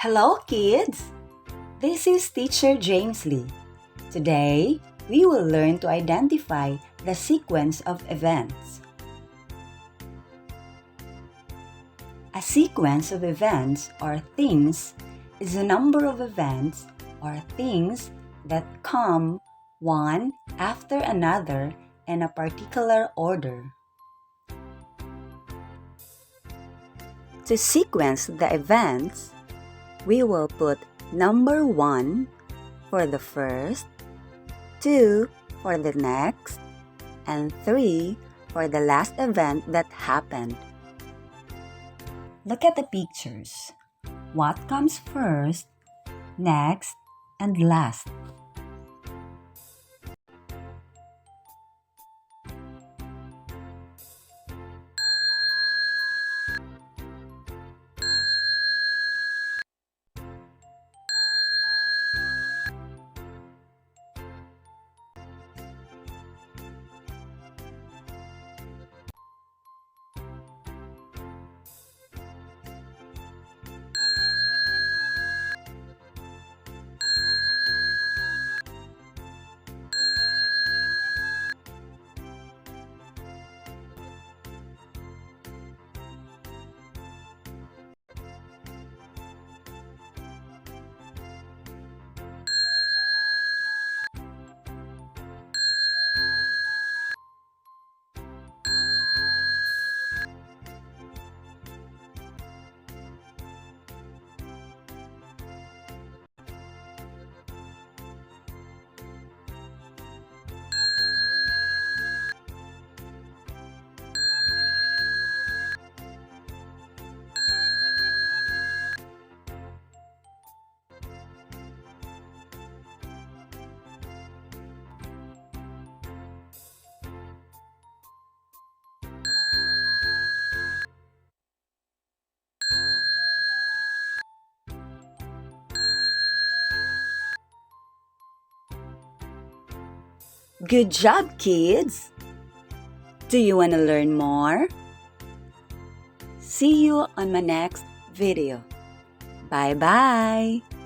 Hello, kids! This is Teacher James Lee. Today, we will learn to identify the sequence of events. A sequence of events or things is a number of events or things that come one after another in a particular order. To sequence the events, we will put number 1 for the first, 2 for the next, and 3 for the last event that happened. Look at the pictures. What comes first, next, and last? Good job, kids! Do you want to learn more? See you on my next video. Bye-bye!